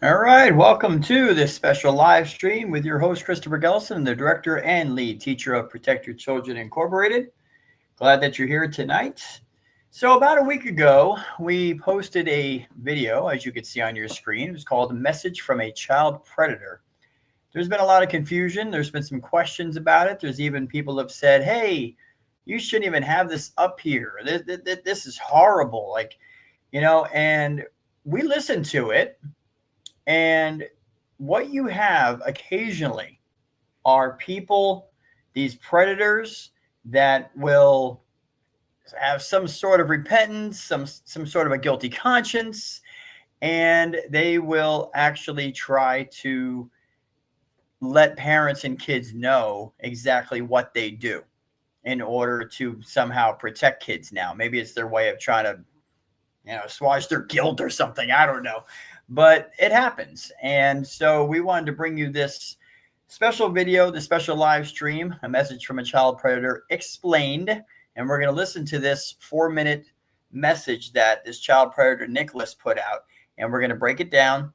All right, welcome to this special live stream with your host, Christopher Gellison, the director and lead teacher of Protect Your Children Incorporated. Glad that you're here tonight. So, about a week ago, we posted a video, as you can see on your screen. It was called Message from a Child Predator. There's been a lot of confusion. There's been some questions about it. There's even people have said, hey, you shouldn't even have this up here. This is horrible. And we listened to it. And what you have occasionally are people, these predators that will have some sort of repentance, some sort of a guilty conscience, and they will actually try to let parents and kids know exactly what they do in order to somehow protect kids now. Maybe it's their way of trying to, assuage their guilt or something. I don't know. But it happens. And so we wanted to bring you this special video, the special live stream, a message from a child predator explained. And we're going to listen to this 4-minute message that this child predator, Nicholas, put out. And we're going to break it down.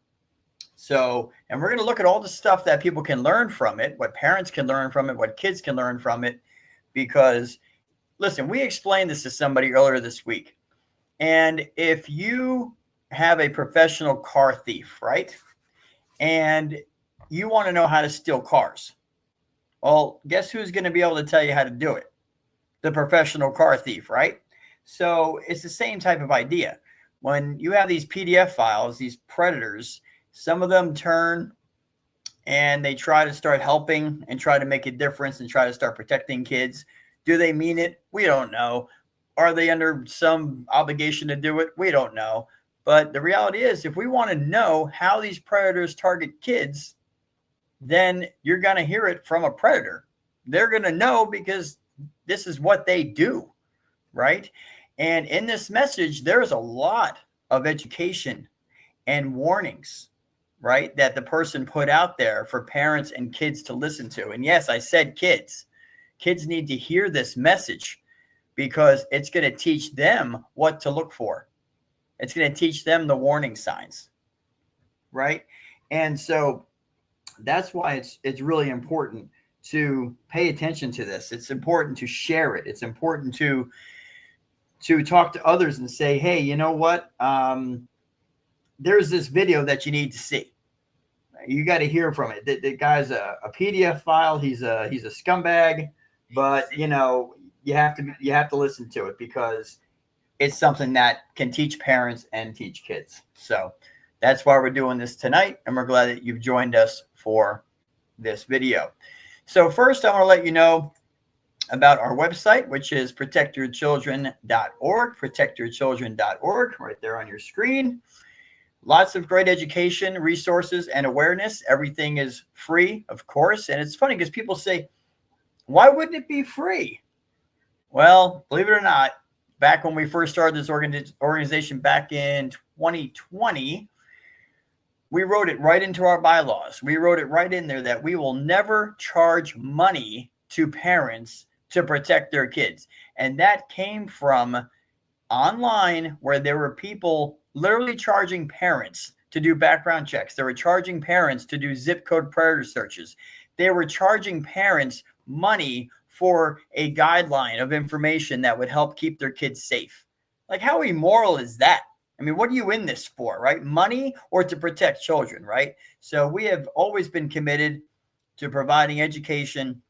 And we're going to look at all the stuff that people can learn from it, what parents can learn from it, what kids can learn from it. Because, listen, we explained this to somebody earlier this week. And if you have a professional car thief, right? And you want to know how to steal cars. Well, guess who's going to be able to tell you how to do it? The professional car thief, right? So it's the same type of idea. When you have these PDF files, these predators, some of them turn and they try to start helping and try to make a difference and try to start protecting kids. Do they mean it? We don't know. Are they under some obligation to do it? We don't know. But the reality is, if we want to know how these predators target kids, then you're going to hear it from a predator. They're going to know because this is what they do, right? And in this message, there's a lot of education and warnings, right, that the person put out there for parents and kids to listen to. And yes, I said kids. Kids need to hear this message because it's going to teach them what to look for. It's going to teach them the warning signs, right? And so that's why it's really important to pay attention to this. It's important to share it. It's important to talk to others and say, hey, you know what? There's this video that you need to see. You got to hear from it. The guy's a PDF file. He's a scumbag, but you have to listen to it because it's something that can teach parents and teach kids. So that's why we're doing this tonight. And we're glad that you've joined us for this video. So first, I want to let you know about our website, which is protectyourchildren.org, protectyourchildren.org, right there on your screen. Lots of great education, resources, and awareness. Everything is free, of course. And it's funny because people say, why wouldn't it be free? Well, believe it or not, back when we first started this organization back in 2020, we wrote it right into our bylaws. We wrote it right in there that we will never charge money to parents to protect their kids. And that came from online where there were people literally charging parents to do background checks. They were charging parents to do zip code predator searches. They were charging parents money for a guideline of information that would help keep their kids safe. Like, how immoral is that? I mean, what are you in this for, right? Money or to protect children, right? So we have always been committed to providing education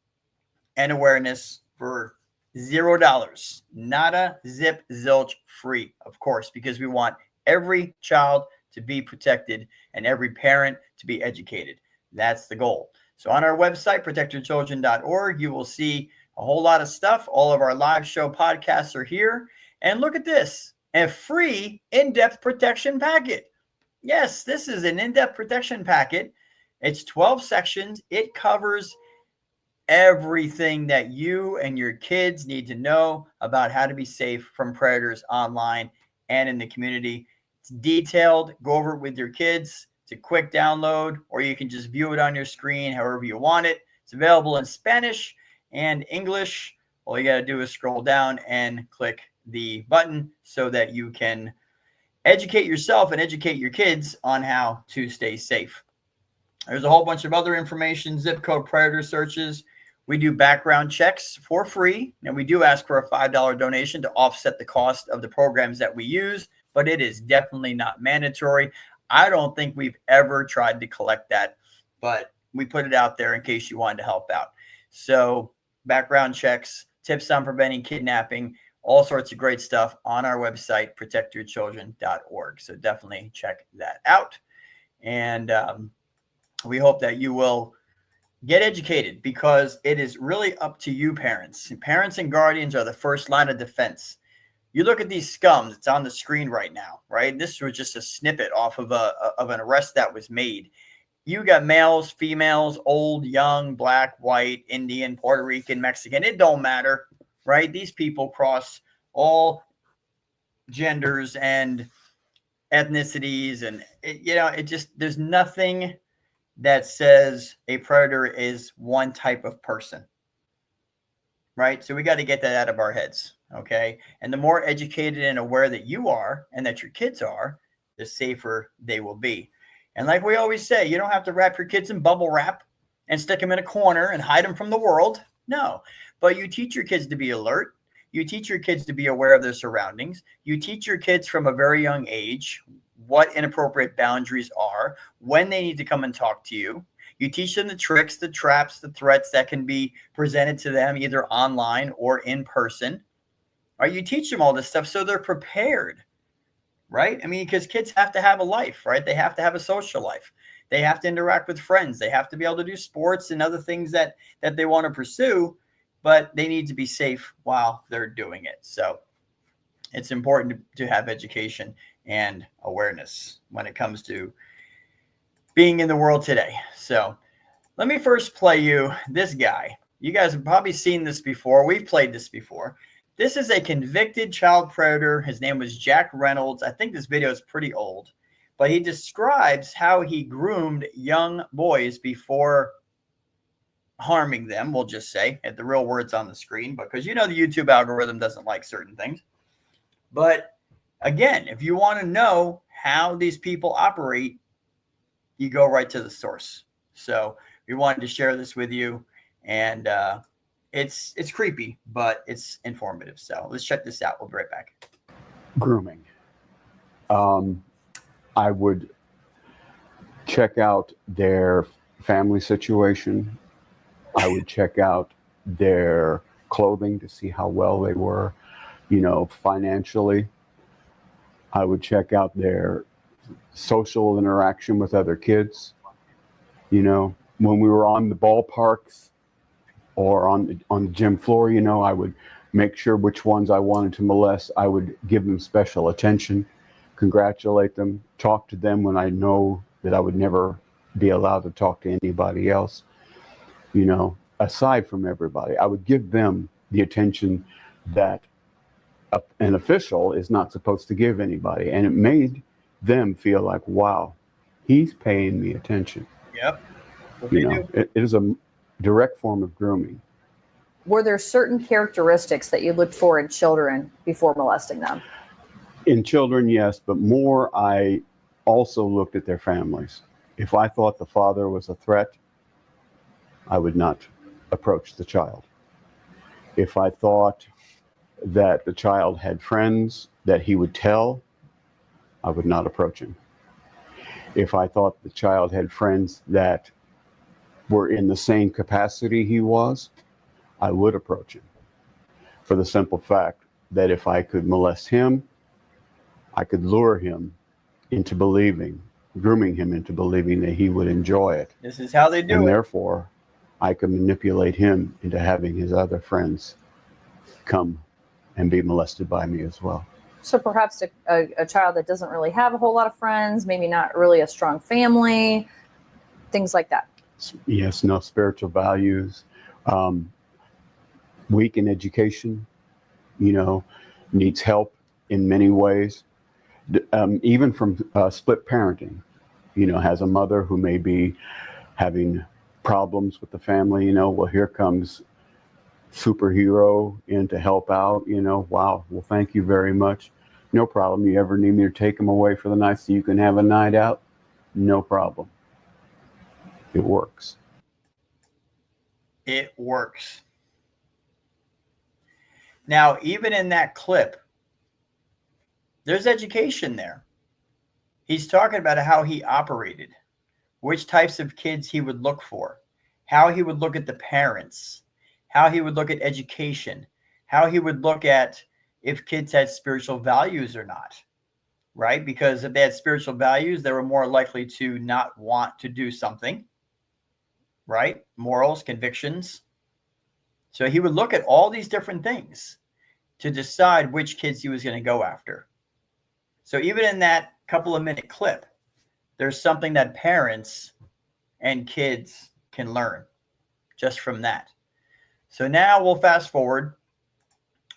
and awareness for $0. Nada, zip, zilch, free, of course, because we want every child to be protected and every parent to be educated. That's the goal. So on our website, protectyourchildren.org, you will see a whole lot of stuff. All of our live show podcasts are here. And look at this, a free in-depth protection packet. Yes, this is an in-depth protection packet. It's 12 sections. It covers everything that you and your kids need to know about how to be safe from predators online and in the community. It's detailed. Go over it with your kids. It's a quick download, or you can just view it on your screen however you want it. It's available in Spanish and English. All you got to do is scroll down and click the button so that you can educate yourself and educate your kids on how to stay safe. There's a whole bunch of other information, zip code predator searches. We do background checks for free, and we do ask for a $5 donation to offset the cost of the programs that we use, but it is definitely not mandatory. I don't think we've ever tried to collect that, but we put it out there in case you wanted to help out. So background checks, tips on preventing kidnapping, all sorts of great stuff on our website, protectyourchildren.org. So definitely check that out. And we hope that you will get educated, because it is really up to you, parents. Parents and guardians are the first line of defense. You look at these scums, it's on the screen right now, right? This was just a snippet off of an arrest that was made. You got males, females, old, young, black, white, Indian, Puerto Rican, Mexican. It don't matter, right? These people cross all genders and ethnicities. And, there's nothing that says a predator is one type of person, right? So we got to get that out of our heads, okay? And the more educated and aware that you are and that your kids are, the safer they will be. And like we always say, you don't have to wrap your kids in bubble wrap and stick them in a corner and hide them from the world. No, but you teach your kids to be alert. You teach your kids to be aware of their surroundings. You teach your kids from a very young age what inappropriate boundaries are, when they need to come and talk to you. You teach them the tricks, the traps, the threats that can be presented to them either online or in person. Right? You teach them all this stuff so they're prepared, right? I mean, because kids have to have a life, right? They have to have a social life. They have to interact with friends. They have to be able to do sports and other things that they want to pursue, but they need to be safe while they're doing it. So it's important to have education and awareness when it comes to being in the world today. So let me first play you this guy. You guys have probably seen this before. We've played this before. This is a convicted child predator. His name was Jack Reynolds. I think this video is pretty old, but he describes how he groomed young boys before harming them, we'll just say, at the real words on the screen, because the YouTube algorithm doesn't like certain things. But again, if you want to know how these people operate, you go right to the source. So we wanted to share this with you, and it's creepy, but it's informative. So let's check this out. We'll be right back. Grooming. I would check out their family situation. I would check out their clothing to see how well they were, financially. I would check out their social interaction with other kids. When we were on the ballparks or on the gym floor, I would make sure which ones I wanted to molest. I would give them special attention, congratulate them, talk to them when I know that I would never be allowed to talk to anybody else. Aside from everybody, I would give them the attention that an official is not supposed to give anybody. And it made them feel like, wow, he's paying me attention. Yep. It is a direct form of grooming. Were there certain characteristics that you looked for in children before molesting them? In children, yes, but more I also looked at their families. If I thought the father was a threat, I would not approach the child. If I thought that the child had friends that he would tell, I would not approach him. If I thought the child had friends that were in the same capacity he was, I would approach him. For the simple fact that if I could molest him, I could lure him into grooming him into believing that he would enjoy it. This is how they do and it. Therefore, I could manipulate him into having his other friends come and be molested by me as well. So perhaps a child that doesn't really have a whole lot of friends, maybe not really a strong family, things like that. Yes, no spiritual values, weak in education, needs help in many ways, even from split parenting, has a mother who may be having problems with the family, well, here comes superhero in to help out, wow, well, thank you very much. No problem. You ever need me to take them away for the night so you can have a night out? No problem. It works. It works. Now, even in that clip, there's education there. He's talking about how he operated, which types of kids he would look for, how he would look at the parents, how he would look at education, how he would look at if kids had spiritual values or not, right? Because if they had spiritual values, they were more likely to not want to do something, right? Morals, convictions. So he would look at all these different things to decide which kids he was going to go after. So even in that couple of minute clip, there's something that parents and kids can learn just from that. So now we'll fast forward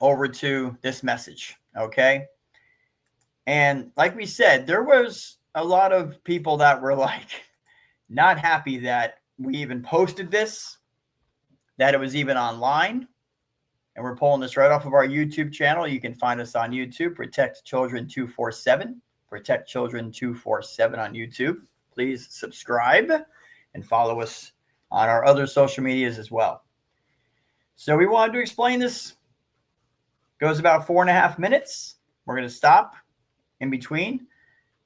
over to this message, okay? And like we said, there was a lot of people that were like not happy that we even posted this, that it was even online. And we're pulling this right off of our YouTube channel. You can find us on YouTube, Protect Children 247, Protect Children 247 on YouTube. Please subscribe and follow us on our other social medias as well. So we wanted to explain this. Goes about 4.5 minutes. We're going to stop in between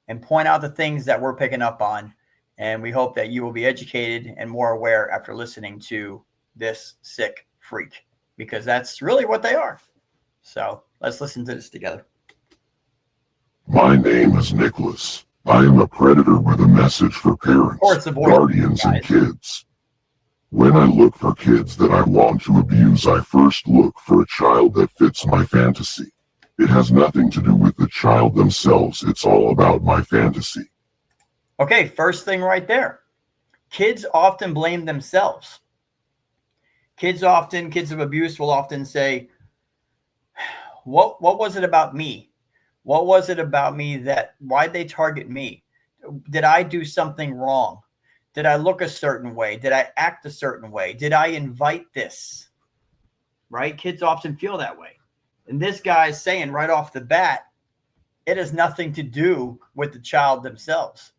and point out the things that we're picking up on. And we hope that you will be educated and more aware after listening to this sick freak, because that's really what they are. So let's listen to this together. My name is Nicholas. I am a predator with a message for parents, guardians, and kids. When I look for kids that I want to abuse, I first look for a child that fits my fantasy. It has nothing to do with the child themselves. It's all about my fantasy. Okay, first thing right there. Kids often blame themselves. Kids of abuse will often say, what was it about me? What was it about me that, why'd they target me? Did I do something wrong? Did I look a certain way? Did I act a certain way? Did I invite this? Right? Kids often feel that way. And this guy's saying right off the bat, it has nothing to do with the child themselves.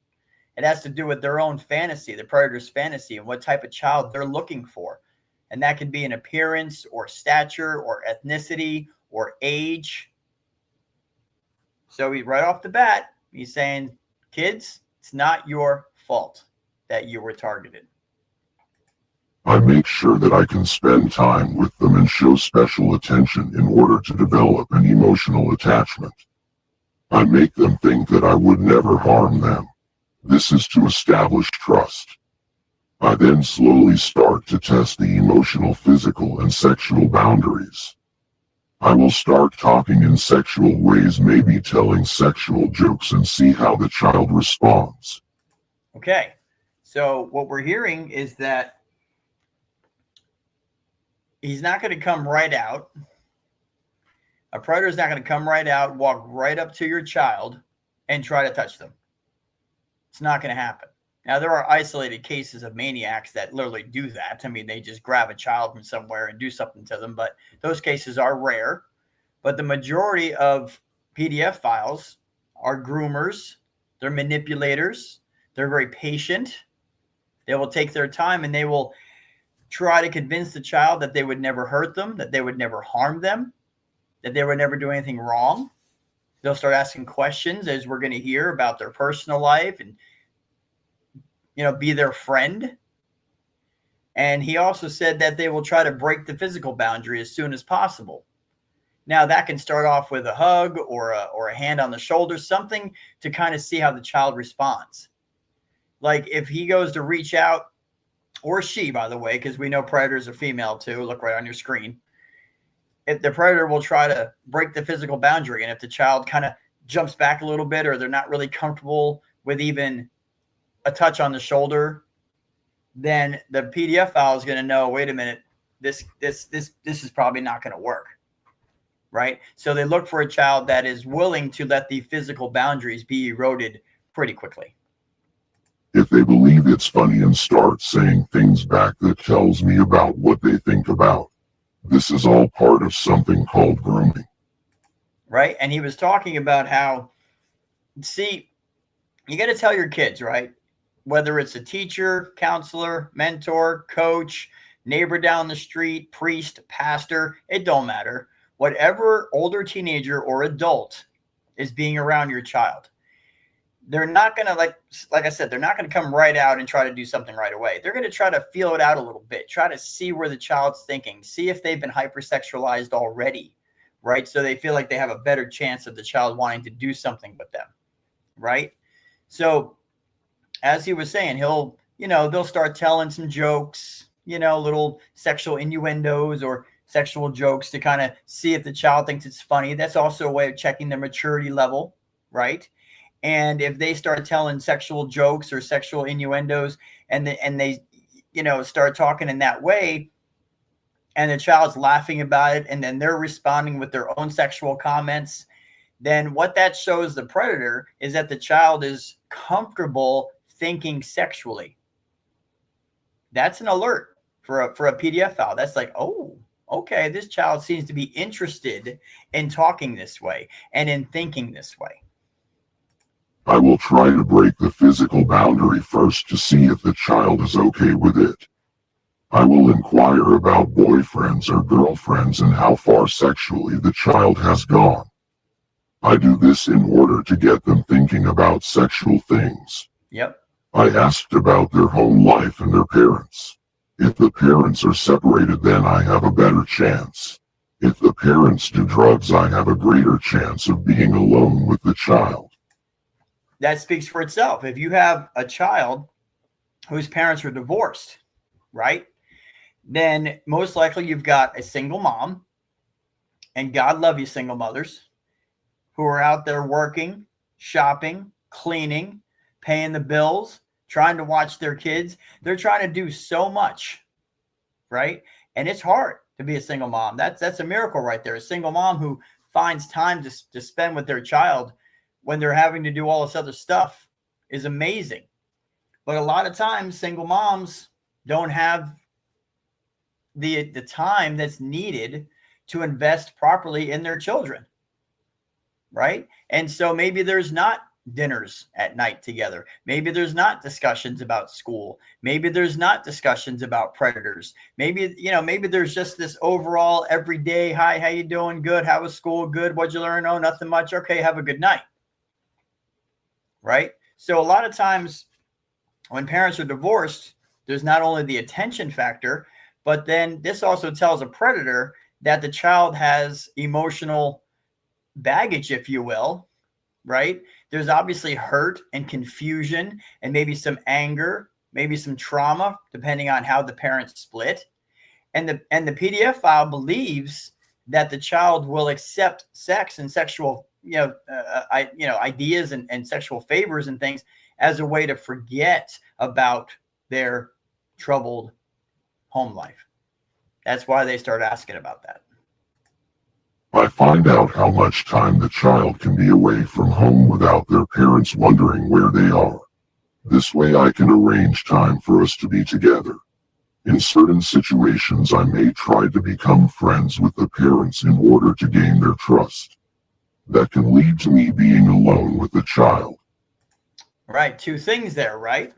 It has to do with their own fantasy, the predator's fantasy, and what type of child they're looking for. And that can be an appearance or stature or ethnicity or age. So right off the bat, he's saying, kids, it's not your fault that you were targeted. I make sure that I can spend time with them and show special attention in order to develop an emotional attachment. I make them think that I would never harm them. This is to establish trust. I then slowly start to test the emotional, physical, and sexual boundaries. I will start talking in sexual ways, maybe telling sexual jokes, and see how the child responds. Okay, so what we're hearing is that he's not going to come right out. A predator is not going to come right out, walk right up to your child, and try to touch them. It's not going to happen. Now, there are isolated cases of maniacs that literally do that. I mean, they just grab a child from somewhere and do something to them, but those cases are rare. But the majority of PDF files are groomers. They're manipulators. They're very patient. They will take their time and they will try to convince the child that they would never hurt them, that they would never harm them, that they would never do anything wrong. They'll start asking questions, as we're going to hear, about their personal life and, be their friend. And he also said that they will try to break the physical boundary as soon as possible. Now, that can start off with a hug or a hand on the shoulder, something to kind of see how the child responds. Like if he goes to reach out, or she, by the way, because we know predators are female too. Look right on your screen. If the predator will try to break the physical boundary, and if the child kind of jumps back a little bit, or they're not really comfortable with even a touch on the shoulder, then the PDF file is going to know, wait a minute, this is probably not going to work, right? So they look for a child that is willing to let the physical boundaries be eroded pretty quickly. If they believe it's funny and start saying things back, that tells me about what they think about. This is all part of something called grooming. right? And he was talking about how, see, you got to tell your kids, right? Whether it's a teacher, counselor, mentor, coach, neighbor down the street, priest, pastor, it don't matter. Whatever older teenager or adult is being around your child, they're not going to, like I said, they're not going to come right out and try to do something right away. They're going to try to feel it out a little bit, try to see where the child's thinking, see if they've been hypersexualized already, right? So they feel like they have a better chance of the child wanting to do something with them, right? So as he was saying, they'll start telling some jokes, little sexual innuendos or sexual jokes to kind of see if the child thinks it's funny. That's also a way of checking their maturity level, right? And if they start telling sexual jokes or sexual innuendos and they start talking in that way, and the child's laughing about it, and then they're responding with their own sexual comments, then what that shows the predator is that the child is comfortable thinking sexually. That's an alert for a PDF file. That's like, oh, okay, this child seems to be interested in talking this way and in thinking this way. I will try to break the physical boundary first to see if the child is okay with it. I will inquire about boyfriends or girlfriends and how far sexually the child has gone. I do this in order to get them thinking about sexual things. Yep. I asked about their home life and their parents. If the parents are separated, then I have a better chance. If the parents do drugs, I have a greater chance of being alone with the child. That speaks for itself. If you have a child whose parents are divorced, right, then most likely you've got a single mom, and God love you, single mothers, who are out there working, shopping, cleaning, paying the bills, trying to watch their kids. They're trying to do so much, right? And it's hard to be a single mom. That's a miracle right there. A single mom who finds time to spend with their child when they're having to do all this other stuff is amazing. But a lot of times single moms don't have the time that's needed to invest properly in their children, right? And so maybe there's not dinners at night together. Maybe there's not discussions about school. Maybe there's not discussions about predators. Maybe there's just this overall everyday, hi, how you doing? Good. How was school? Good. What'd you learn? Oh, nothing much. Okay, have a good night. Right? So a lot of times when parents are divorced, there's not only the attention factor, but then this also tells a predator that the child has emotional baggage, if you will, right? There's obviously hurt and confusion and maybe some anger, maybe some trauma, depending on how the parents split. And the PDF file believes that the child will accept sex and sexual ideas and sexual favors and things as a way to forget about their troubled home life. That's why they start asking about that. I find out how much time the child can be away from home without their parents wondering where they are. This way I can arrange time for us to be together. In certain situations, I may try to become friends with the parents in order to gain their trust. That can lead to me being alone with the child. Right. Two things there, right?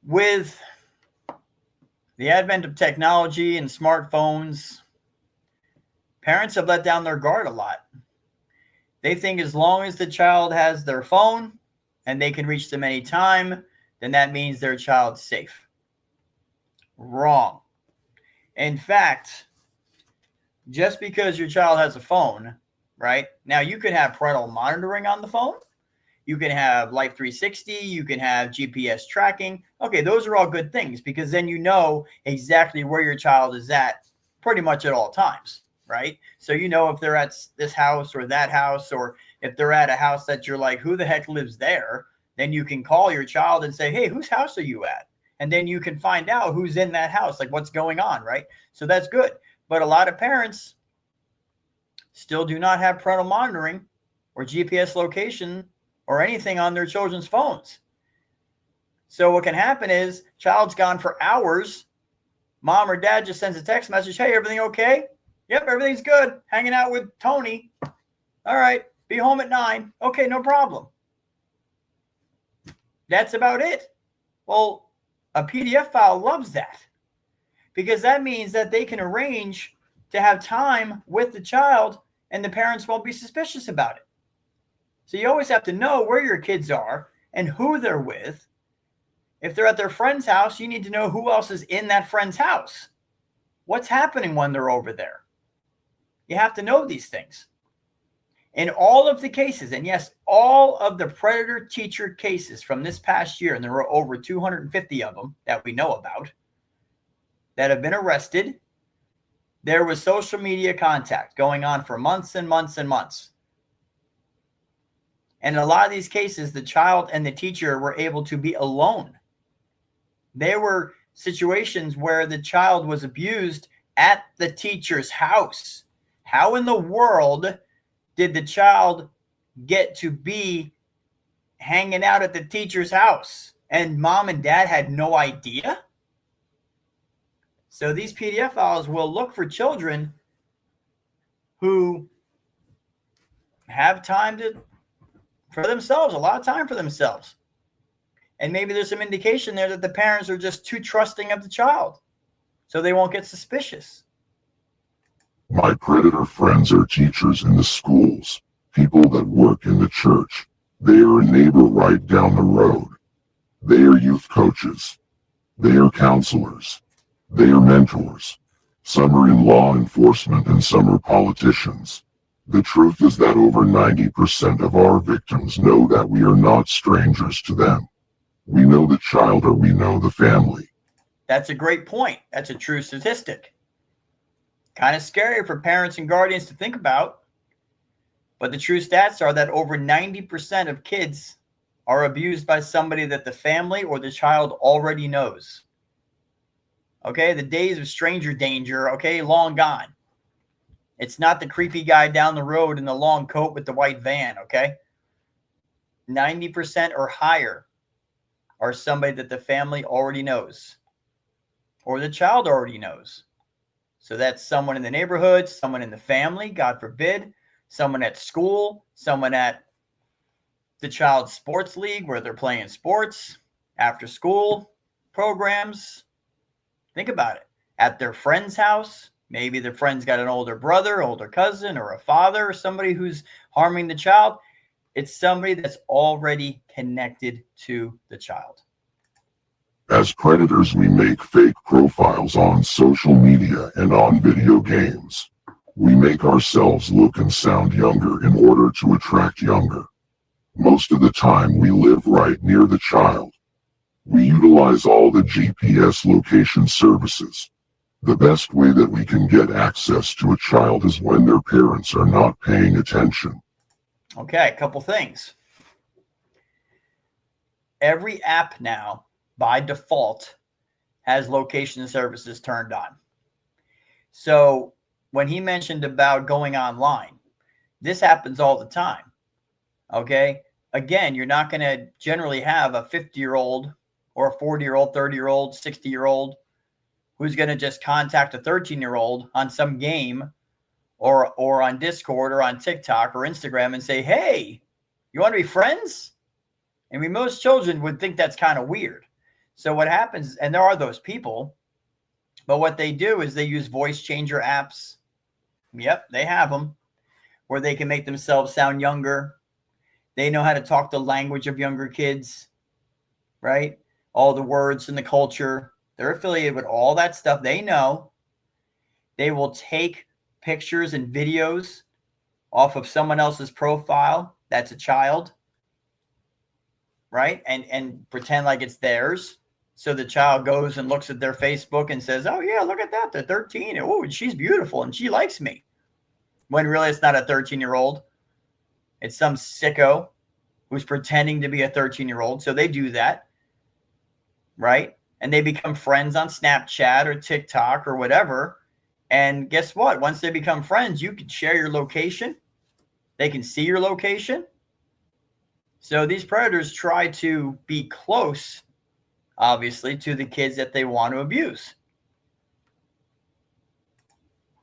With the advent of technology and smartphones, parents have let down their guard a lot. They think as long as the child has their phone and they can reach them anytime, then that means their child's safe. Wrong. In fact, just because your child has a phone, right? Now you can have parental monitoring on the phone. You can have Life 360. You can have GPS tracking. Okay, those are all good things because then you know exactly where your child is at pretty much at all times, right? So you know if they're at this house or that house, or if they're at a house that you're like, who the heck lives there? Then you can call your child and say, hey, whose house are you at? And then you can find out who's in that house, like what's going on, right? So that's good. But a lot of parents still do not have parental monitoring or GPS location or anything on their children's phones. So what can happen is child's gone for hours. Mom or dad just sends a text message. Hey, everything okay? Yep, everything's good. Hanging out with Tony. All right, be home at 9. Okay, no problem. That's about it. Well, a PDF file loves that because that means that they can arrange to have time with the child and the parents won't be suspicious about it. So you always have to know where your kids are and who they're with. If they're at their friend's house, you need to know who else is in that friend's house. What's happening when they're over there? You have to know these things. In all of the cases, and yes, all of the predator teacher cases from this past year, and there were over 250 of them that we know about, that have been arrested, there was social media contact going on for months and months and months. And in a lot of these cases, the child and the teacher were able to be alone. There were situations where the child was abused at the teacher's house. How in the world did the child get to be hanging out at the teacher's house and mom and dad had no idea? So these PDF files will look for children who have time for themselves, a lot of time for themselves. And maybe there's some indication there that the parents are just too trusting of the child, so they won't get suspicious. My predator friends are teachers in the schools, people that work in the church. They are a neighbor right down the road. They are youth coaches. They are counselors. They are mentors. Some are in law enforcement and some are politicians. The truth is that over 90% of our victims know that we are not strangers to them. We know the child or we know the family. That's a great point. That's a true statistic. Kind of scary for parents and guardians to think about. But the true stats are that over 90% of kids are abused by somebody that the family or the child already knows. Okay, the days of stranger danger, okay, long gone. It's not the creepy guy down the road in the long coat with the white van, okay? 90% or higher are somebody that the family already knows or the child already knows. So that's someone in the neighborhood, someone in the family, God forbid, someone at school, someone at the child's sports league where they're playing sports, after school programs. Think about it. At their friend's house, maybe the friend's got an older brother, older cousin, or a father, or somebody who's harming the child. It's somebody that's already connected to the child. As predators, we make fake profiles on social media and on video games. We make ourselves look and sound younger in order to attract younger. Most of the time, we live right near the child. We utilize all the GPS location services. The best way that we can get access to a child is when their parents are not paying attention. Okay, a couple things. Every app now, by default, has location services turned on. So when he mentioned about going online, this happens all the time. Okay, again, you're not going to generally have a 50-year-old or a 40-year-old, 30-year-old, 60-year-old who's going to just contact a 13-year-old on some game or on Discord or on TikTok or Instagram and say, hey, you want to be friends? I mean, most children would think that's kind of weird. So what happens, and there are those people, but what they do is they use voice changer apps. Yep, they have them where they can make themselves sound younger. They know how to talk the language of younger kids, right? All the words and the culture. They're affiliated with all that stuff. They know. They will take pictures and videos off of someone else's profile that's a child, right? And pretend like it's theirs. So the child goes and looks at their Facebook and says, oh, yeah, look at that. They're 13. Oh, she's beautiful and she likes me. When really it's not a 13-year-old. It's some sicko who's pretending to be a 13-year-old. So they do that, right? And they become friends on Snapchat or TikTok or whatever. And guess what? Once they become friends, you can share your location. They can see your location. So these predators try to be close, obviously, to the kids that they want to abuse.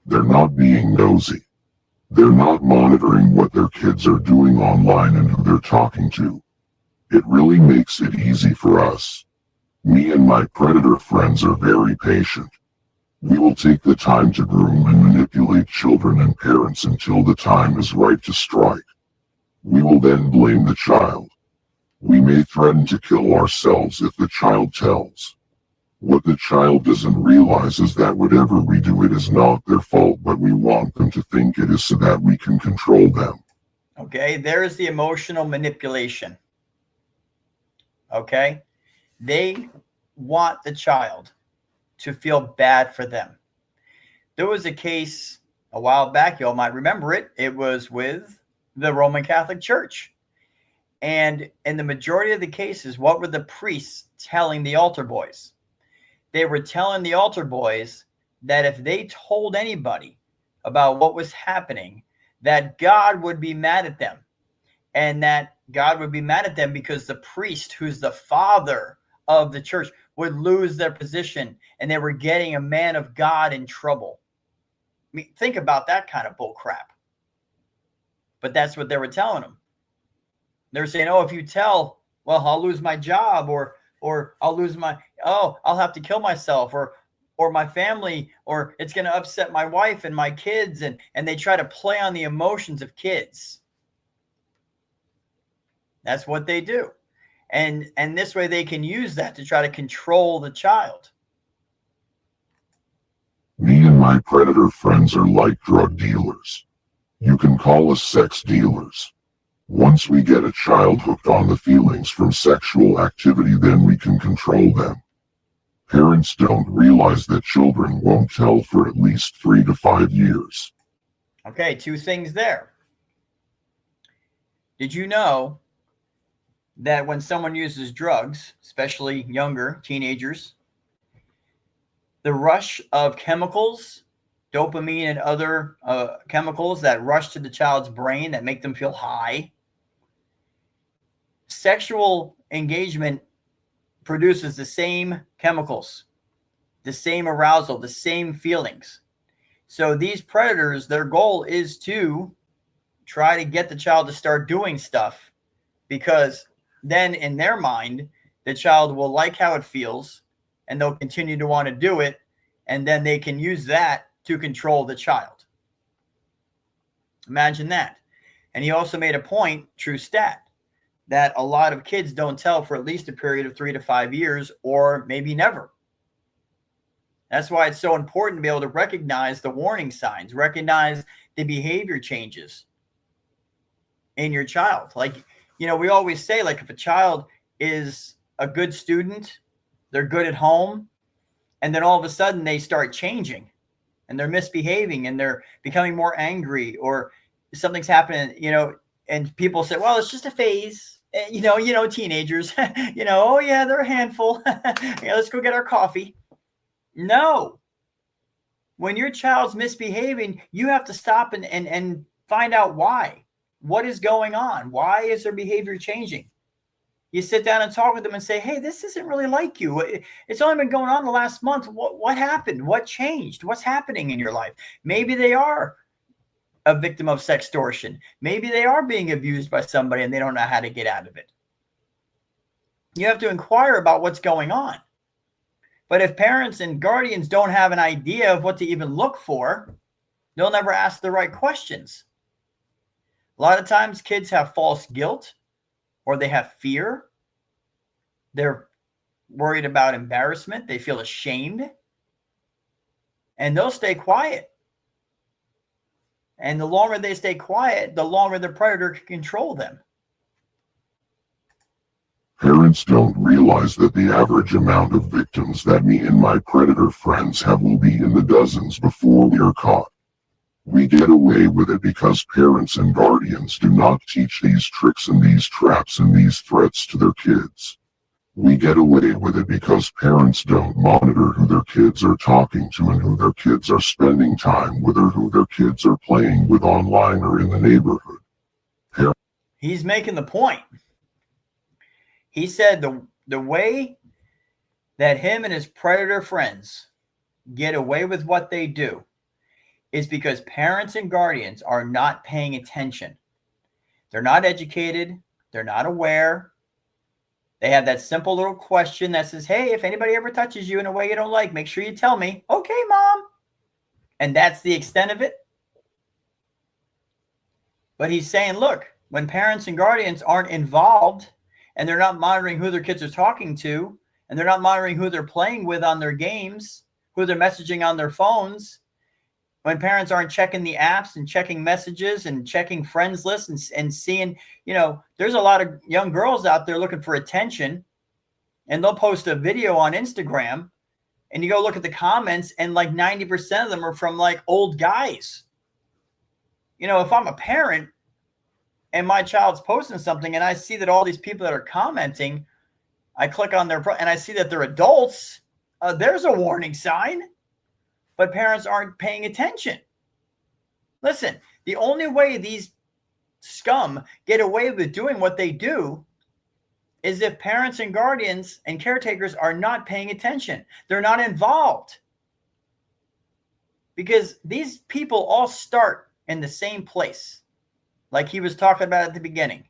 They're not being nosy. They're not monitoring what their kids are doing online and who they're talking to. It really makes it easy for us. Me and my predator friends are very patient. We will take the time to groom and manipulate children and parents until the time is right to strike. We will then blame the child. We may threaten to kill ourselves if the child tells. What the child doesn't realize is that whatever we do, it is not their fault, but we want them to think it is so that we can control them. Okay, there's the emotional manipulation. Okay, they want the child to feel bad for them. There was a case a while back, you all might remember it. It was with the Roman Catholic Church. And in the majority of the cases, what were the priests telling the altar boys? They were telling the altar boys that if they told anybody about what was happening, that God would be mad at them. And that God would be mad at them because the priest, who's the father of the church, would lose their position, and they were getting a man of God in trouble. I mean, think about that kind of bull crap. But that's what they were telling them. They're saying, oh, if you tell, well, I'll lose my job, or I'll lose my, I'll have to kill myself, or my family, or it's going to upset my wife and my kids. And they try to play on the emotions of kids. That's what they do. And this way they can use that to try to control the child. Me and my predator friends are like drug dealers. You can call us sex dealers. Once we get a child hooked on the feelings from sexual activity, then we can control them. Parents don't realize that children won't tell for at least 3 to 5 years. Okay, 2 things there. Did you know that when someone uses drugs, especially younger teenagers, the rush of chemicals, dopamine and other chemicals that rush to the child's brain that make them feel high, sexual engagement produces the same chemicals, the same arousal, the same feelings. So these predators, their goal is to try to get the child to start doing stuff, because then in their mind, the child will like how it feels and they'll continue to want to do it. And then they can use that to control the child. Imagine that. And he also made a point, true stat, that a lot of kids don't tell for at least a period of 3 to 5 years, or maybe never. That's why it's so important to be able to recognize the warning signs, recognize the behavior changes in your child. Like, you know, we always say, like, if a child is a good student, they're good at home, and then all of a sudden they start changing and they're misbehaving and they're becoming more angry, or something's happening, you know, and people say, well, it's just a phase. You know, teenagers, oh yeah, they're a handful. Yeah, let's go get our coffee. No. When your child's misbehaving, you have to stop and find out why. What is going on? Why is their behavior changing? You sit down and talk with them and say, hey, this isn't really like you. It's only been going on the last month. What happened? What changed? What's happening in your life? Maybe they are a victim of sextortion. Maybe they are being abused by somebody and they don't know how to get out of it. You have to inquire about what's going on. But if parents and guardians don't have an idea of what to even look for, they'll never ask the right questions. A lot of times kids have false guilt, or they have fear. They're worried about embarrassment. They feel ashamed. And they'll stay quiet. And the longer they stay quiet, the longer the predator can control them. Parents don't realize that the average amount of victims that me and my predator friends have will be in the dozens before we are caught. We get away with it because parents and guardians do not teach these tricks and these traps and these threats to their kids. We get away with it because parents don't monitor who their kids are talking to and who their kids are spending time with, or who their kids are playing with online or in the neighborhood. He's making the point. He said the way that him and his predator friends get away with what they do is because parents and guardians are not paying attention. They're not educated. They're not aware. They have that simple little question that says, hey, if anybody ever touches you in a way you don't like, make sure you tell me. Okay, Mom. And that's the extent of it. But he's saying, look, when parents and guardians aren't involved and they're not monitoring who their kids are talking to, and they're not monitoring who they're playing with on their games, who they're messaging on their phones, when parents aren't checking the apps and checking messages and checking friends lists and seeing, there's a lot of young girls out there looking for attention, and they'll post a video on Instagram and you go look at the comments and like 90% of them are from like old guys. If I'm a parent and my child's posting something and I see that all these people that are commenting, I click on their and I see that they're adults, there's a warning sign. But parents aren't paying attention. Listen, the only way these scum get away with doing what they do is if parents and guardians and caretakers are not paying attention. They're not involved. Because these people all start in the same place, like he was talking about at the beginning.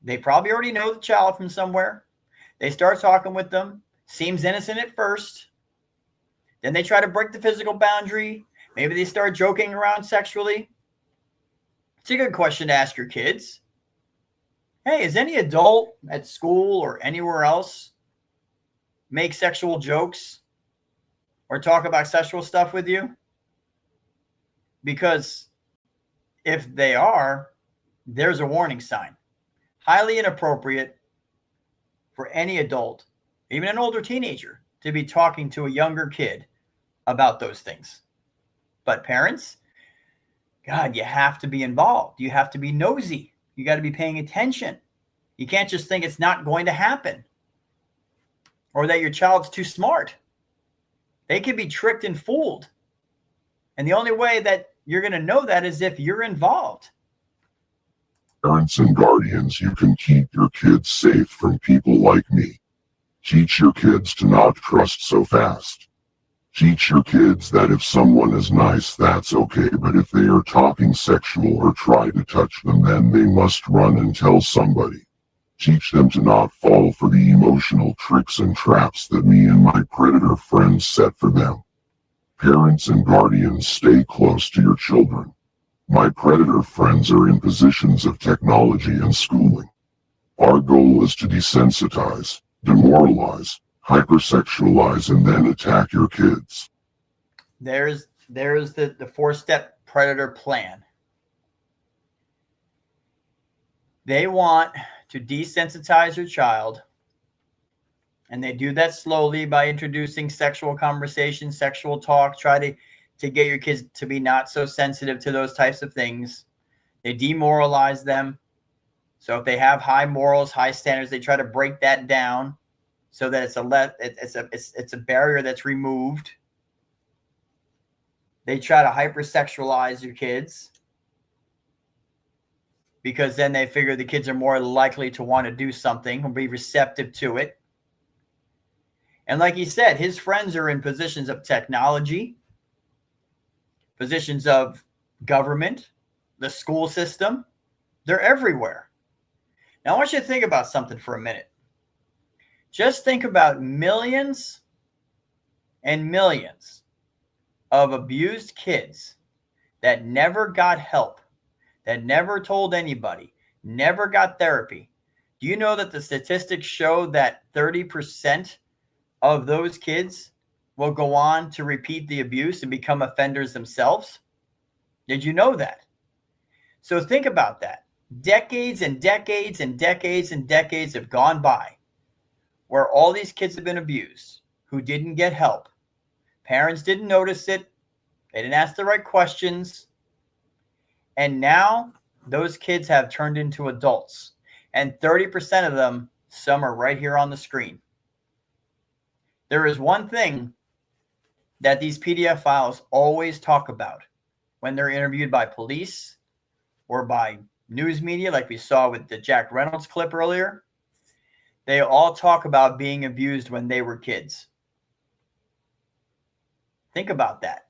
They probably already know the child from somewhere. They start talking with them. Seems innocent at first. Then they try to break the physical boundary. Maybe they start joking around sexually. It's a good question to ask your kids. Hey, is any adult at school or anywhere else make sexual jokes or talk about sexual stuff with you? Because if they are, there's a warning sign. Highly inappropriate for any adult, even an older teenager, to be talking to a younger kid about those things. But parents, God, you have to be involved. You have to be nosy. You got to be paying attention. You can't just think it's not going to happen or that your child's too smart. They can be tricked and fooled. And the only way that you're going to know that is if you're involved. Parents and guardians, you can keep your kids safe from people like me. Teach your kids to not trust so fast. Teach your kids that if someone is nice, that's okay, but if they are talking sexual or try to touch them, then they must run and tell somebody. Teach them to not fall for the emotional tricks and traps that me and my predator friends set for them. Parents and guardians, stay close to your children. My predator friends are in positions of technology and schooling. Our goal is to desensitize, demoralize, hypersexualize, and then attack your kids. There's the 4-step predator plan. They want to desensitize your child, and they do that slowly by introducing sexual conversation, sexual talk, try to get your kids to be not so sensitive to those types of things. They demoralize them. So if they have high morals, high standards, they try to break that down so that it's a barrier that's removed. They try to hypersexualize your kids because then they figure the kids are more likely to want to do something or be receptive to it. And like he said, his friends are in positions of technology, positions of government, the school system. They're everywhere. Now, I want you to think about something for a minute. Just think about millions and millions of abused kids that never got help, that never told anybody, never got therapy. Do you know that the statistics show that 30% of those kids will go on to repeat the abuse and become offenders themselves? Did you know that? So think about that. Decades and decades and decades and decades have gone by where all these kids have been abused, who didn't get help. Parents didn't notice it. They didn't ask the right questions. And now those kids have turned into adults. And 30% of them, some are right here on the screen. There is one thing that these PDF files always talk about when they're interviewed by police or by news media, like we saw with the Jack Reynolds clip earlier. They all talk about being abused when they were kids. Think about that.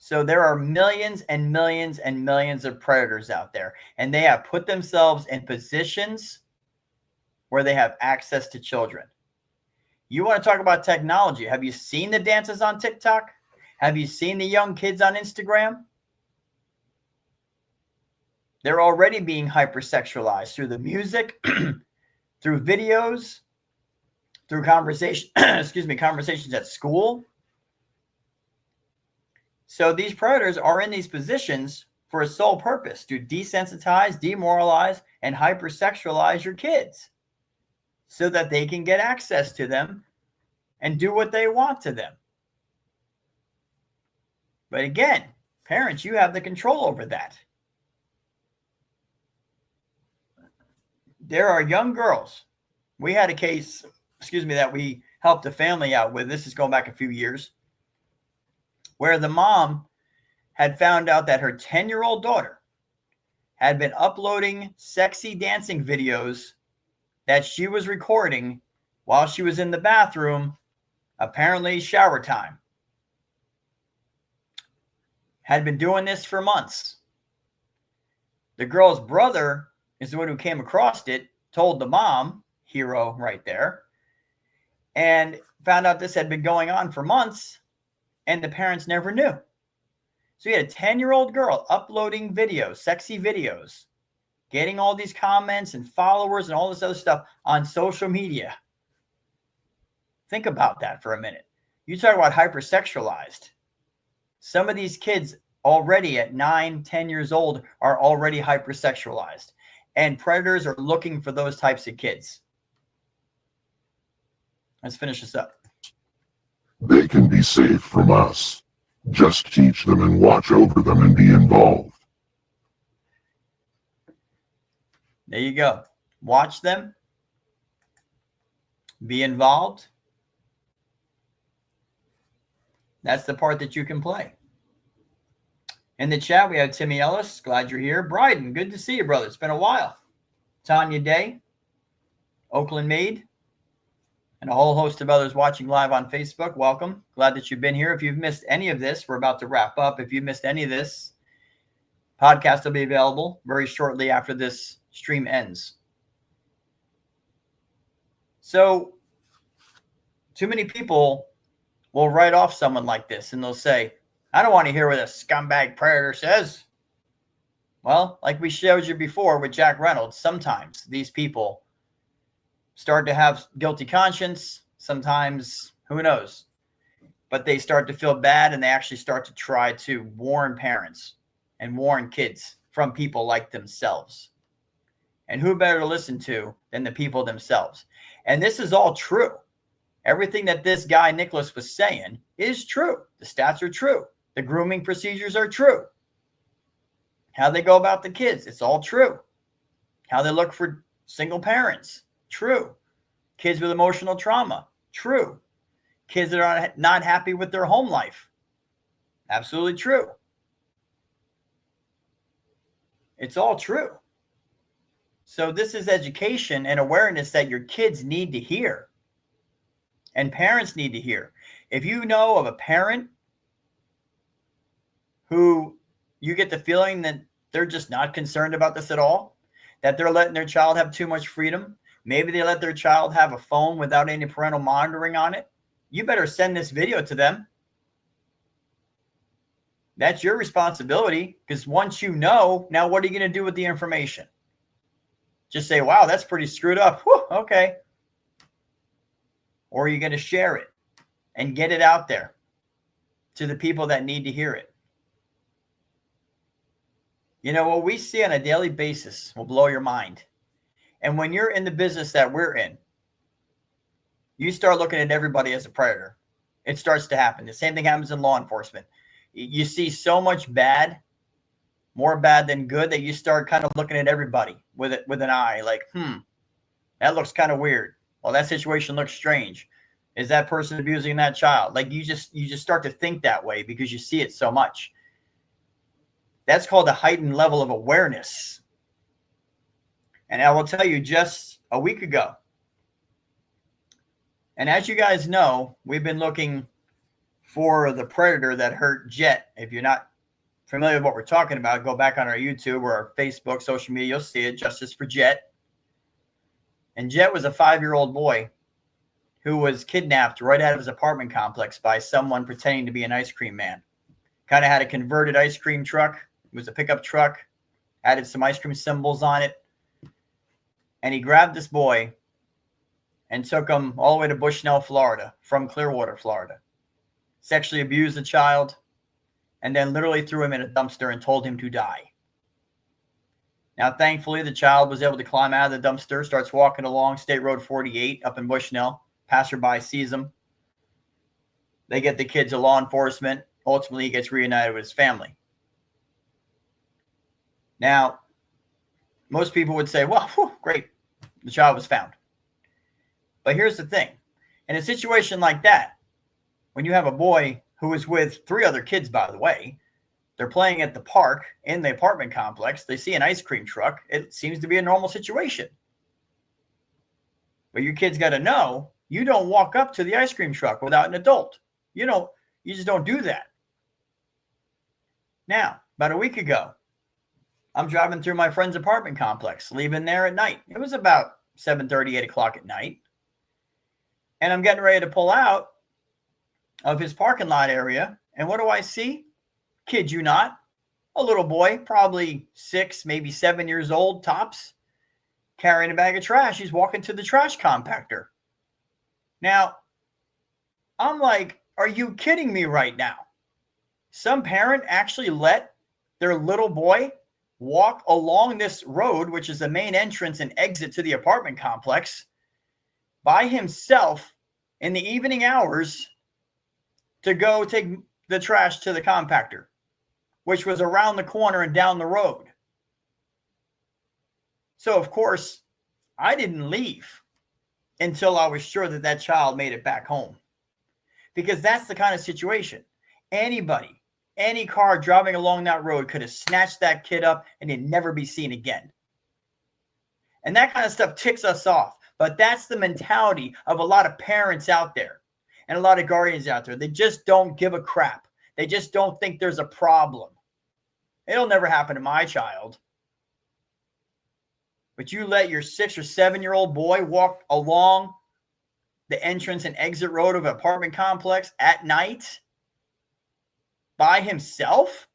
So there are millions and millions and millions of predators out there, and they have put themselves in positions where they have access to children. You want to talk about technology? Have you seen the dances on TikTok? Have you seen the young kids on Instagram? They're already being hypersexualized through the music, through videos, through conversations at school. So these predators are in these positions for a sole purpose, to desensitize, demoralize, and hypersexualize your kids so that they can get access to them and do what they want to them. But again, parents, you have the control over that. There are young girls. We had a case, that we helped a family out with. This is going back a few years, where the mom had found out that her 10-year-old daughter had been uploading sexy dancing videos that she was recording while she was in the bathroom, apparently shower time. Had been doing this for months. The girl's brother is the one who came across it, told the mom, hero right there, and found out this had been going on for months, and the parents never knew. So you had a 10-year-old girl uploading videos, sexy videos, getting all these comments and followers and all this other stuff on social media. Think about that for a minute. You talk about hypersexualized. Some of these kids already at 9, 10 years old are already hypersexualized. And predators are looking for those types of kids. Let's finish this up. They can be safe from us. Just teach them and watch over them and be involved. There you go. Watch them. Be involved. That's the part that you can play. In the chat, we have Timmy Ellis. Glad you're here. Bryden, good to see you, brother. It's been a while. Tanya Day, Oakland Maid, and a whole host of others watching live on Facebook. Welcome. Glad that you've been here. If you've missed any of this, we're about to wrap up. If you've missed any of this, podcast will be available very shortly after this stream ends. So, too many people will write off someone like this, and they'll say, I don't want to hear what a scumbag predator says. Well, like we showed you before with Jack Reynolds, sometimes these people start to have guilty conscience. Sometimes, who knows? But they start to feel bad, and they actually start to try to warn parents and warn kids from people like themselves. And who better to listen to than the people themselves? And this is all true. Everything that this guy, Nicholas, was saying is true. The stats are true. The grooming procedures are true. How they go about the kids, it's all true. How they look for single parents, true. Kids with emotional trauma, true. Kids that are not happy with their home life, absolutely true. It's all true. So this is education and awareness that your kids need to hear. And parents need to hear. If you know of a parent who you get the feeling that they're just not concerned about this at all, that they're letting their child have too much freedom, maybe they let their child have a phone without any parental monitoring on it, you better send this video to them. That's your responsibility, because once you know, now what are you going to do with the information? Just say, wow, that's pretty screwed up. Whew, okay. Or are you going to share it and get it out there to the people that need to hear it? You know, what we see on a daily basis will blow your mind. And when you're in the business that we're in, you start looking at everybody as a predator. It starts to happen. The same thing happens in law enforcement. You see so much bad, more bad than good, that you start kind of looking at everybody with an eye like, that looks kind of weird. Well, that situation looks strange. Is that person abusing that child? Like you just start to think that way because you see it so much. That's called a heightened level of awareness. And I will tell you, just a week ago, and as you guys know, we've been looking for the predator that hurt Jet. If you're not familiar with what we're talking about, go back on our YouTube or our Facebook, social media, you'll see it, Justice for Jet. And Jet was a 5-year-old boy who was kidnapped right out of his apartment complex by someone pretending to be an ice cream man. Kind of had a converted ice cream truck. It was a pickup truck, added some ice cream symbols on it. And he grabbed this boy and took him all the way to Bushnell, Florida, from Clearwater, Florida. Sexually abused the child, and then literally threw him in a dumpster and told him to die. Now, thankfully, the child was able to climb out of the dumpster, starts walking along State Road 48 up in Bushnell. Passerby sees him. They get the kid to law enforcement. Ultimately, he gets reunited with his family. Now, most people would say, well, whew, great, the child was found. But here's the thing. In a situation like that, when you have a boy who is with 3 other kids, by the way, they're playing at the park in the apartment complex, they see an ice cream truck, it seems to be a normal situation. But your kids got to know, you don't walk up to the ice cream truck without an adult. You just don't do that. Now, about a week ago, I'm driving through my friend's apartment complex, leaving there at night. It was about 7:30, 8 o'clock at night. And I'm getting ready to pull out of his parking lot area. And what do I see? Kid you not, a little boy, probably 6, maybe 7 years old, tops, carrying a bag of trash. He's walking to the trash compactor. Now, I'm like, are you kidding me right now? Some parent actually let their little boy walk along this road, which is the main entrance and exit to the apartment complex, by himself in the evening hours to go take the trash to the compactor, which was around the corner and down the road. So, of course, I didn't leave until I was sure that that child made it back home. Because that's the kind of situation. Anybody, any car driving along that road could have snatched that kid up and he'd never be seen again. And that kind of stuff ticks us off. But that's the mentality of a lot of parents out there and a lot of guardians out there. They just don't give a crap. They just don't think there's a problem. It'll never happen to my child. But you let your 6 or 7-year-old boy walk along the entrance and exit road of an apartment complex at night by himself?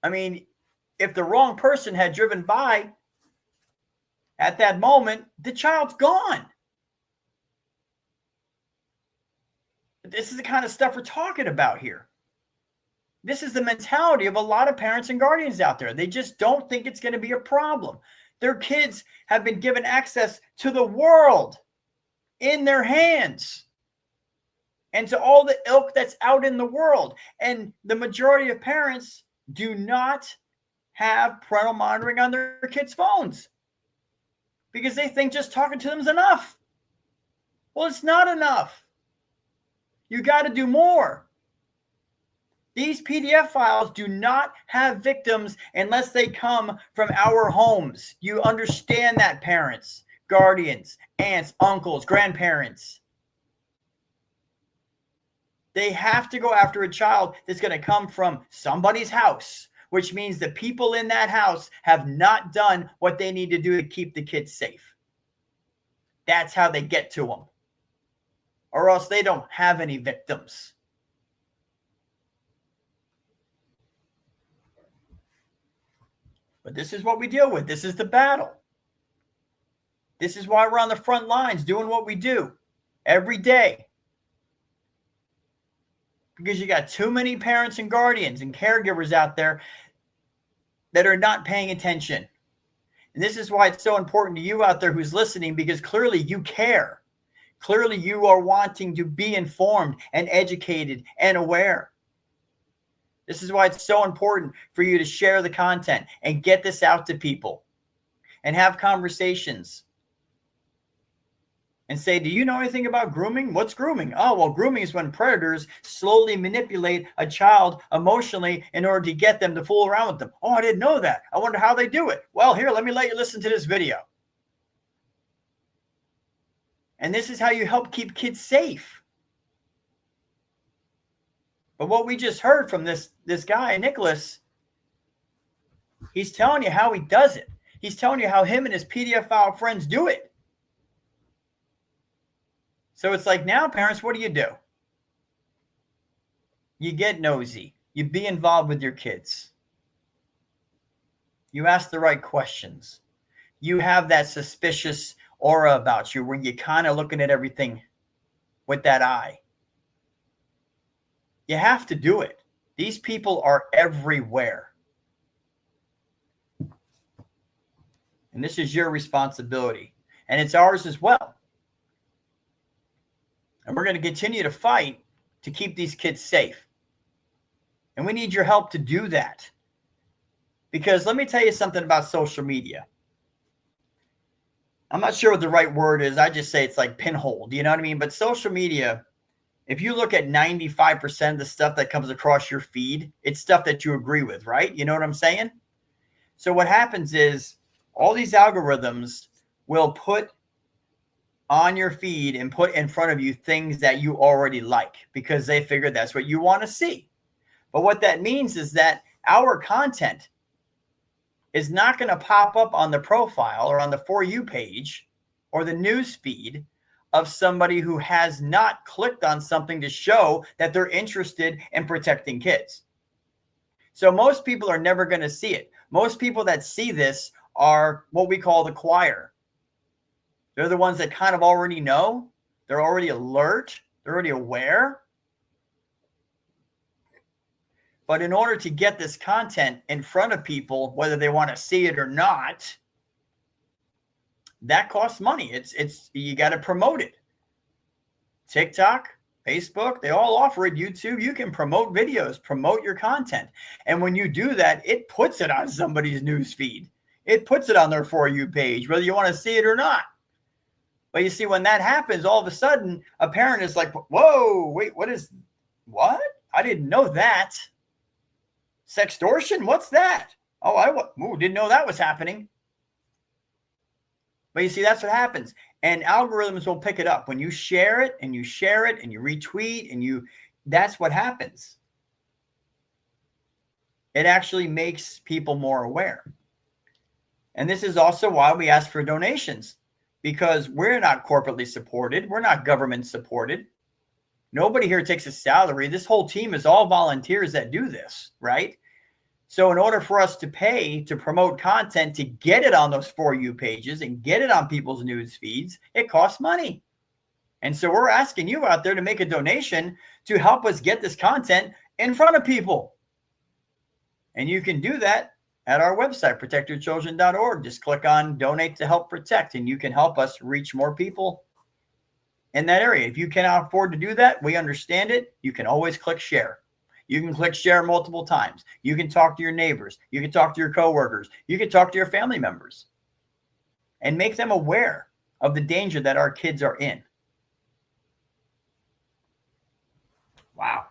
I mean, if the wrong person had driven by at that moment, the child's gone. This is the kind of stuff we're talking about here. This is the mentality of a lot of parents and guardians out there. They just don't think it's going to be a problem. Their kids have been given access to the world in their hands and to all the ilk that's out in the world. And the majority of parents do not have parental monitoring on their kids' phones because they think just talking to them is enough. Well, it's not enough. You got to do more. These PDF files do not have victims unless they come from our homes. You understand that, parents, guardians, aunts, uncles, grandparents. They have to go after a child that's going to come from somebody's house, which means the people in that house have not done what they need to do to keep the kids safe. That's how they get to them. Or else they don't have any victims. But this is what we deal with. This is the battle. This is why we're on the front lines doing what we do every day. Because you got too many parents and guardians and caregivers out there that are not paying attention. And this is why it's so important to you out there who's listening, because clearly you care. Clearly you are wanting to be informed and educated and aware. This is why it's so important for you to share the content and get this out to people and have conversations and say, do you know anything about grooming? What's grooming? Oh, well, grooming is when predators slowly manipulate a child emotionally in order to get them to fool around with them. Oh, I didn't know that. I wonder how they do it. Well, here, let me let you listen to this video. And this is how you help keep kids safe. But what we just heard from this guy, Nicholas, he's telling you how he does it. He's telling you how him and his pedophile friends do it. So it's like, now, parents, what do? You get nosy. You be involved with your kids. You ask the right questions. You have that suspicious aura about you where you're kind of looking at everything with that eye. You have to do it. These people are everywhere. And this is your responsibility. And it's ours as well. And we're going to continue to fight to keep these kids safe. And we need your help to do that. Because let me tell you something about social media. I'm not sure what the right word is. I just say it's like pinhole. Do you know what I mean? But social media, if you look at 95% of the stuff that comes across your feed, it's stuff that you agree with, right? You know what I'm saying? So what happens is all these algorithms will put on your feed and put in front of you things that you already like because they figure that's what you want to see. But what that means is that our content is not going to pop up on the profile or on the For You page or the news feed of somebody who has not clicked on something to show that they're interested in protecting kids. So most people are never going to see it. Most people that see this are what we call the choir. They're the ones that kind of already know. They're already alert. They're already aware. But in order to get this content in front of people, whether they want to see it or not, that costs money. It's you got to promote it. TikTok, Facebook, they all offer it. YouTube, you can promote videos, promote your content. And when you do that, it puts it on somebody's news feed. It puts it on their For You page, whether you want to see it or not. But you see, when that happens, all of a sudden, a parent is like, whoa, wait, what? I didn't know that. Sextortion? What's that? Oh, I didn't know that was happening. But you see, that's what happens. And algorithms will pick it up. When you share it and you retweet and that's what happens. It actually makes people more aware. And this is also why we ask for donations, because we're not corporately supported. We're not government supported. Nobody here takes a salary. This whole team is all volunteers that do this, right? So in order for us to pay to promote content, to get it on those For You pages and get it on people's news feeds, it costs money. And so we're asking you out there to make a donation to help us get this content in front of people. And you can do that at our website, protectyourchildren.org. Just click on Donate to Help Protect, and you can help us reach more people in that area. If you cannot afford to do that, we understand it. You can always click Share. You can click Share multiple times. You can talk to your neighbors. You can talk to your coworkers. You can talk to your family members and make them aware of the danger that our kids are in. Wow.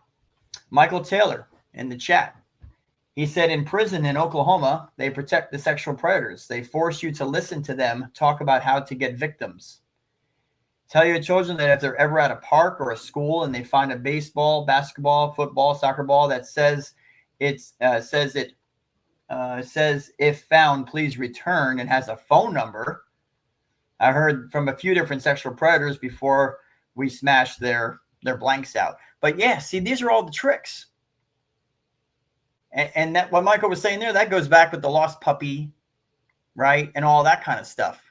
Michael Taylor in the chat. He said, in prison in Oklahoma, they protect the sexual predators. They force you to listen to them talk about how to get victims. Tell your children that if they're ever at a park or a school and they find a baseball, basketball, football, soccer ball that says if found, please return, and has a phone number. I heard from a few different sexual predators before we smashed their blanks out. But yeah, see, these are all the tricks. And that what Michael was saying there, that goes back with the lost puppy, right? And all that kind of stuff.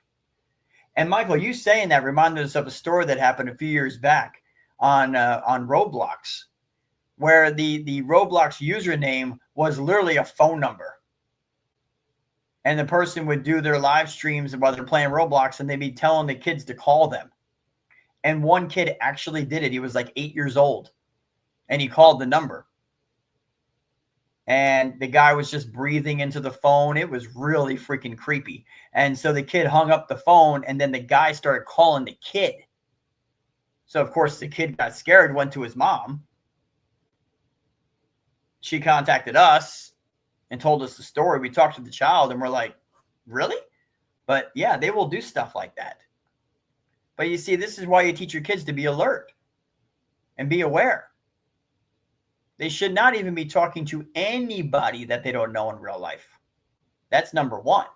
And Michael, you saying that reminded us of a story that happened a few years back on Roblox, where the Roblox username was literally a phone number. And the person would do their live streams while they're playing Roblox, and they'd be telling the kids to call them. And one kid actually did it. He was like 8 years old, and he called the number. And the guy was just breathing into the phone. It was really freaking creepy. And so the kid hung up the phone, and then the guy started calling the kid. So, of course, the kid got scared, went to his mom. She contacted us and told us the story. We talked to the child, and we're like, really? But, yeah, they will do stuff like that. But you see, this is why you teach your kids to be alert and be aware. They should not even be talking to anybody that they don't know in real life. That's number one.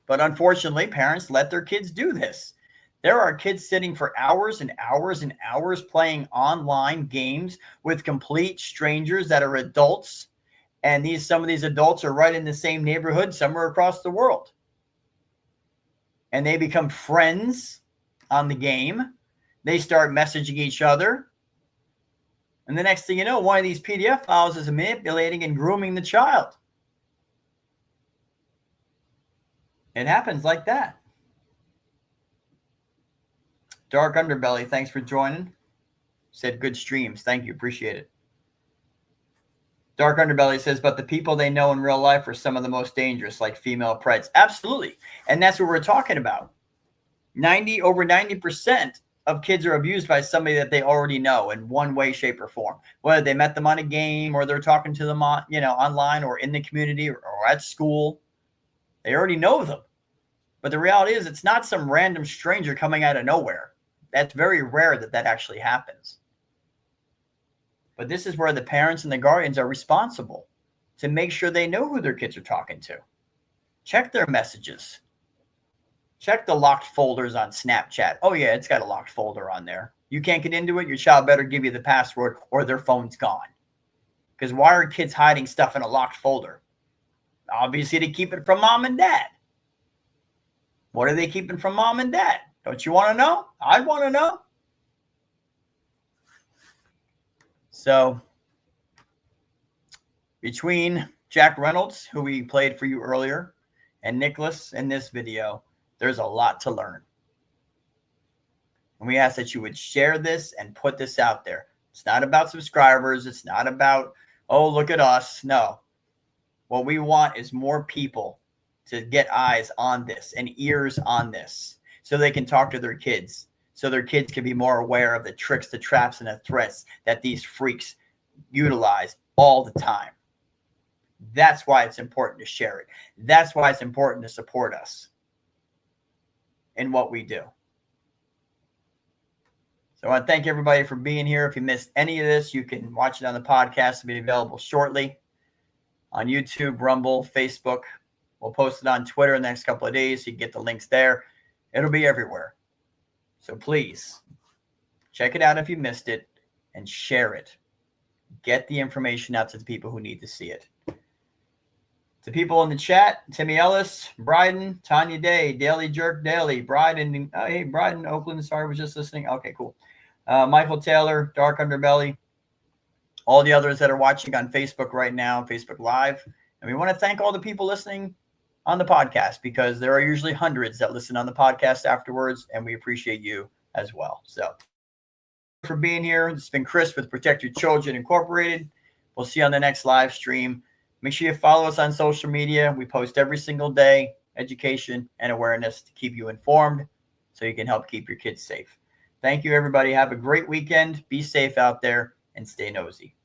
But unfortunately, parents let their kids do this. There are kids sitting for hours and hours and hours playing online games with complete strangers that are adults. And some of these adults are right in the same neighborhood somewhere across the world. And they become friends on the game. They start messaging each other. And the next thing you know, one of these PDF files is manipulating and grooming the child. It happens like that. Dark Underbelly, thanks for joining. Said good streams. Thank you. Appreciate it. Dark Underbelly says, but the people they know in real life are some of the most dangerous, like female preds. Absolutely. And that's what we're talking about. Over 90% of kids are abused by somebody that they already know in one way, shape, or form. Whether they met them on a game or they're talking to them on, online or in the community or at school. They already know them. But the reality is it's not some random stranger coming out of nowhere. That's very rare that actually happens. But this is where the parents and the guardians are responsible to make sure they know who their kids are talking to. Check their messages. Check the locked folders on Snapchat. Oh, yeah, it's got a locked folder on there. You can't get into it. Your child better give you the password or their phone's gone. Because why are kids hiding stuff in a locked folder? Obviously, to keep it from mom and dad. What are they keeping from mom and dad? Don't you want to know? I want to know. So, between Jack Reynolds, who we played for you earlier, and Nicholas in this video, there's a lot to learn. And we ask that you would share this and put this out there. It's not about subscribers. It's not about, oh, look at us. No. What we want is more people to get eyes on this and ears on this so they can talk to their kids, so their kids can be more aware of the tricks, the traps, and the threats that these freaks utilize all the time. That's why it's important to share it. That's why it's important to support us in what we do. So I want to thank everybody for being here. If you missed any of this, you can watch it on the podcast. It'll be available shortly on YouTube, Rumble, Facebook. We'll post it on Twitter in the next couple of days. So you can get the links there. It'll be everywhere. So please check it out if you missed it and share it. Get the information out to the people who need to see it. To people in the chat, Timmy Ellis, Bryden, Tanya Day, Daily Jerk Daily, Bryden, hey, Bryden, Oakland, sorry, I was just listening. Okay, cool. Michael Taylor, Dark Underbelly, all the others that are watching on Facebook right now, Facebook Live. And we want to thank all the people listening on the podcast because there are usually hundreds that listen on the podcast afterwards, and we appreciate you as well. So for being here, it's been Chris with Protect Your Children Incorporated. We'll see you on the next live stream. Make sure you follow us on social media. We post every single day, education and awareness to keep you informed so you can help keep your kids safe. Thank you, everybody. Have a great weekend. Be safe out there and stay nosy.